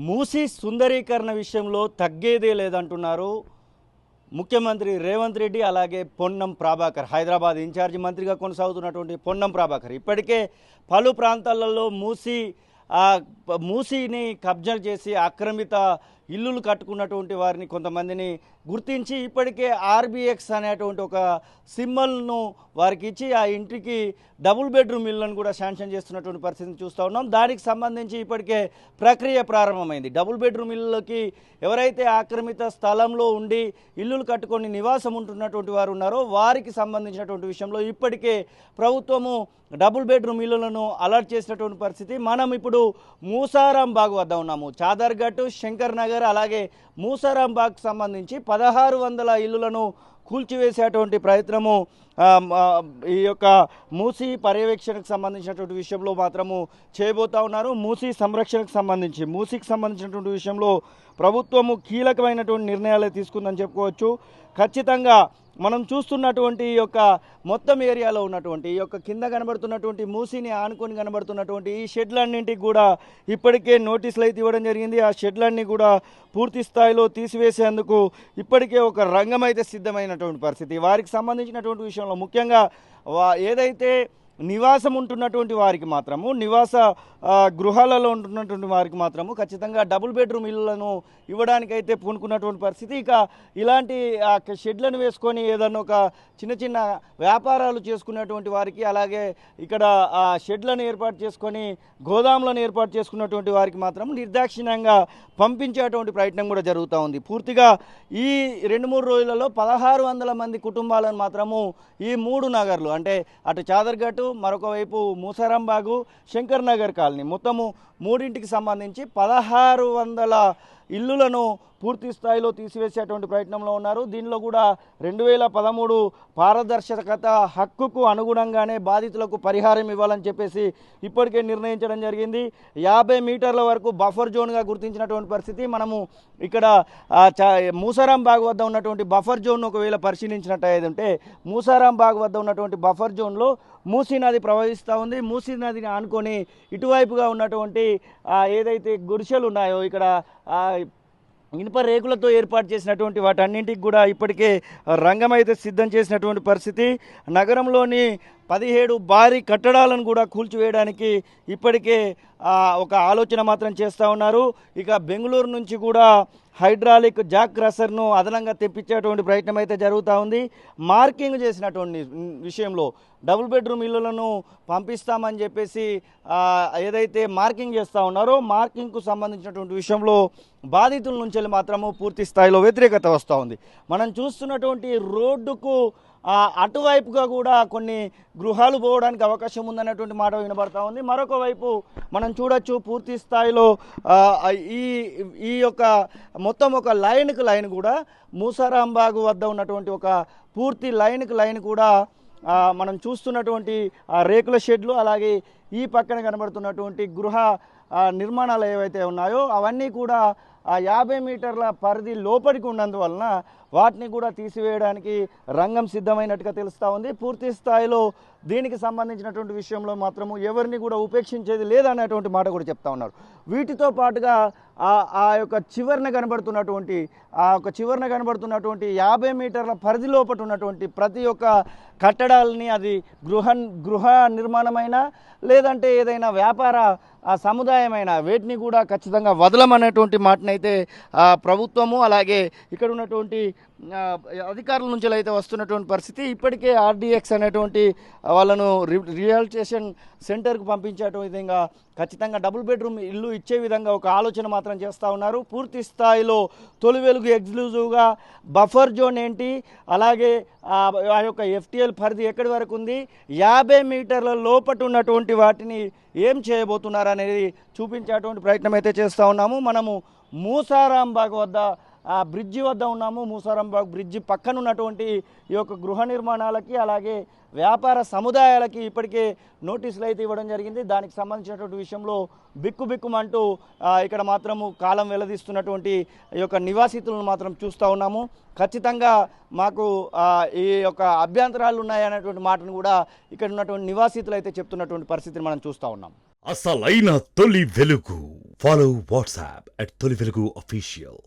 మూసీ సుందరీకరణ విషయంలో తగ్గేదే లేదంటున్నారు ముఖ్యమంత్రి రేవంత్ రెడ్డి. అలాగే పొన్నం ప్రభాకర్, హైదరాబాద్ ఇన్ఛార్జి మంత్రిగా కొనసాగుతున్నటువంటి పొన్నం ప్రభాకర్ ఇప్పటికే పలు ప్రాంతాలలో మూసీని కబ్జా చేసి ఆక్రమిత ఇల్లులు కట్టుకున్నటువంటి వారిని కొంతమందిని గుర్తించి ఇప్పటికే ఆర్బిఎక్స్ అనేటువంటి ఒక సింబల్ను వారికి ఇచ్చి ఆ ఇంటికి డబుల్ బెడ్రూమ్ ఇళ్లను కూడా శాంక్షన్ చేస్తున్నటువంటి పరిస్థితిని చూస్తూ ఉన్నాం. దానికి సంబంధించి ఇప్పటికే ప్రక్రియ ప్రారంభమైంది. డబుల్ బెడ్రూమ్ ఇళ్ళకి ఎవరైతే ఆక్రమిత స్థలంలో ఉండి ఇల్లులు కట్టుకొని నివాసం ఉంటున్నటువంటి వారు ఉన్నారో వారికి సంబంధించినటువంటి విషయంలో ఇప్పటికే ప్రభుత్వము డబుల్ బెడ్రూమ్ ఇళ్లను అలర్ట్ చేసినటువంటి పరిస్థితి. మనం ఇప్పుడు మూసారాం బాగ్ వద్ద ఉన్నాము. చాదర్ఘట్, శంకర్ నగర్ అలాగే మూసారాం బాగ్కు సంబంధించి 1600 ఇల్లులను కూల్చివేసేటువంటి ప్రయత్నము ఈ యొక్క మూసీ పర్యవేక్షణకు సంబంధించినటువంటి విషయంలో మాత్రము చేయబోతా ఉన్నారు. మూసీ సంరక్షణకు సంబంధించి మూసీకి సంబంధించినటువంటి విషయంలో ప్రభుత్వము కీలకమైనటువంటి నిర్ణయాలు తీసుకుందని చెప్పుకోవచ్చు. ఖచ్చితంగా మనం చూస్తున్నటువంటి ఈ యొక్క మొత్తం ఏరియాలో ఉన్నటువంటి ఈ యొక్క కింద కనబడుతున్నటువంటి మూసీని ఆనుకొని కనబడుతున్నటువంటి ఈ షెడ్లన్నింటికి కూడా ఇప్పటికే నోటీసులు అయితే ఇవ్వడం జరిగింది. ఆ షెడ్లన్నీ కూడా పూర్తి స్థాయిలో తీసివేసేందుకు ఇప్పటికే ఒక రంగం అయితే సిద్ధమైనటువంటి పరిస్థితి. వారికి సంబంధించినటువంటి విషయంలో ముఖ్యంగా ఏదైతే నివాసం ఉంటున్నటువంటి వారికి మాత్రము, నివాస గృహాలలో ఉంటున్నటువంటి వారికి మాత్రము ఖచ్చితంగా డబుల్ బెడ్రూమ్ ఇళ్లను ఇవ్వడానికైతే పూనుకున్నటువంటి పరిస్థితి. ఇక ఇలాంటి షెడ్లను వేసుకొని ఏదన్నా ఒక చిన్న చిన్న వ్యాపారాలు చేసుకునేటువంటి వారికి, అలాగే ఇక్కడ షెడ్లను ఏర్పాటు చేసుకొని గోదాములను ఏర్పాటు చేసుకున్నటువంటి వారికి మాత్రం నిర్దాక్షిణ్యంగా పంపించేటువంటి ప్రయత్నం కూడా జరుగుతూ ఉంది. పూర్తిగా ఈ 2-3 రోజులలో 1600 మంది కుటుంబాలను మాత్రము ఈ 3 నగర్లు అంటే అటు చాదర్ఘట్, మరొక వైపు మూసారాం బాగు, శంకర్ నగర్ కాలనీ మొత్తము 3ంటికి సంబంధించి 1600 ఇల్లులను పూర్తి స్థాయిలో తీసివేసేటువంటి ప్రయత్నంలో ఉన్నారు. దీనిలో కూడా 2013 పారదర్శకత హక్కుకు అనుగుణంగానే బాధితులకు పరిహారం ఇవ్వాలని చెప్పేసి ఇప్పటికే నిర్ణయించడం జరిగింది. 50 మీటర్ల వరకు బఫర్ జోన్గా గుర్తించినటువంటి పరిస్థితి. మనము ఇక్కడ మూసారాం బాగ్ వద్ద ఉన్నటువంటి బఫర్ జోన్ ఒకవేళ పరిశీలించినట్టయితే మూసారాం బాగ్ వద్ద ఉన్నటువంటి బఫర్ జోన్లో మూసీ నది ప్రవహిస్తూ ఉంది. మూసీ నదిని ఆనుకొని ఇటువైపుగా ఉన్నటువంటి ఏదైతే గుడిసెలు ఉన్నాయో ఇక్కడ ఇనుప రేకులతో ఏర్పాటు చేసినటువంటి వాటన్నింటికి కూడా ఇప్పటికే రంగం అయితే సిద్ధం చేసినటువంటి పరిస్థితి. నగరంలోని 17 భారీ కట్టడాలను కూడా కూల్చివేయడానికి ఇప్పటికే ఒక ఆలోచన మాత్రం చేస్తూ ఉన్నారు. ఇక బెంగళూరు నుంచి కూడా హైడ్రాలిక్ జాక్ క్రషర్ను అదనంగా తెప్పించేటువంటి ప్రయత్నం అయితే జరుగుతూ ఉంది. మార్కింగ్ చేసినటువంటి విషయంలో డబుల్ బెడ్రూమ్ ఇళ్లను పంపిస్తామని చెప్పేసి ఏదైతే మార్కింగ్ చేస్తూ ఉన్నారో మార్కింగ్కు సంబంధించినటువంటి విషయంలో బాధితుల నుంచి మాత్రము పూర్తి స్థాయిలో వ్యతిరేకత వస్తూ ఉంది. మనం చూస్తున్నటువంటి రోడ్డుకు అటువైపుగా కూడా కొన్ని గృహాలు పోవడానికి అవకాశం ఉందనేటువంటి మాట వినబడతా ఉంది. మరొక వైపు మనం చూడొచ్చు పూర్తి స్థాయిలో ఈ యొక్క మొత్తం ఒక లైన్కు లైన్ కూడా మూసారాం బాగు వద్ద ఉన్నటువంటి ఒక పూర్తి లైన్కు లైన్ కూడా మనం చూస్తున్నటువంటి రేకుల షెడ్లు, అలాగే ఈ పక్కన కనబడుతున్నటువంటి గృహ నిర్మాణాలు ఏవైతే ఉన్నాయో అవన్నీ కూడా 50 మీటర్ల పరిధి లోపలికి ఉన్నందువలన వాటిని కూడా తీసివేయడానికి రంగం సిద్ధమైనట్టుగా తెలుస్తూ ఉంది. పూర్తి స్థాయిలో దీనికి సంబంధించినటువంటి విషయంలో మాత్రము ఎవరిని కూడా ఉపేక్షించేది లేదనేటువంటి మాట కూడా చెప్తా ఉన్నారు. వీటితో పాటుగా ఆ యొక్క చివరన కనబడుతున్నటువంటి 50 మీటర్ల పరిధి లోపల ఉన్నటువంటి ప్రతి ఒక్క కట్టడాలని, అది గృహ నిర్మాణమైనా లేదంటే ఏదైనా వ్యాపార సముదాయమైన వేటిని కూడా ఖచ్చితంగా వదలమనేటువంటి మాటనైతే ప్రభుత్వము అలాగే ఇక్కడ ఉన్నటువంటి అధికారుల నుంచి అయితే వస్తున్నటువంటి పరిస్థితి. ఇప్పటికే ఆర్డీఎక్స్ అనేటువంటి వాళ్ళను రిహాబిలిటేషన్ సెంటర్కు పంపించేటువంటి విధంగా ఖచ్చితంగా డబుల్ బెడ్రూమ్ ఇల్లు ఇచ్చే విధంగా ఒక ఆలోచన మాత్రం చేస్తూ ఉన్నారు. పూర్తి స్థాయిలో తొలి వెలుగు ఎక్స్క్లూజివ్గా బఫర్ జోన్ ఏంటి, అలాగే ఆ యొక్క ఎఫ్టీఎల్ పరిధి ఎక్కడి వరకు ఉంది, 50 మీటర్ల లోపట ఉన్నటువంటి వాటిని ఏం చేయబోతున్నారు అనేది చూపించేటువంటి ప్రయత్నం అయితే చేస్తూ ఉన్నాము. మనము మూసారాం బాగ్ వద్ద బ్రిడ్జి వద్ద ఉన్నాము. మూసారాం బాగ్ బ్రిడ్జి పక్కన ఉన్నటువంటి ఈ యొక్క గృహ నిర్మాణాలకి అలాగే వ్యాపార సముదాయాలకి ఇప్పటికే నోటీసులు అయితే ఇవ్వడం జరిగింది. దానికి సంబంధించినటువంటి విషయంలో బిక్కుబిక్కుమంటూ ఇక్కడ మాత్రము కాలం వెల్లదీస్తున్నటువంటి ఈ యొక్క నివాసితులను మాత్రం చూస్తూ ఉన్నాము. ఖచ్చితంగా మాకు ఈ యొక్క అభ్యంతరాలు ఉన్నాయనేటువంటి మాటను కూడా ఇక్కడ ఉన్నటువంటి నివాసితులు అయితే చెప్తున్నటువంటి పరిస్థితిని మనం చూస్తూ ఉన్నాం. అసలైన తొలి వెలుగు Follow WhatsApp at Toli Velugu Official.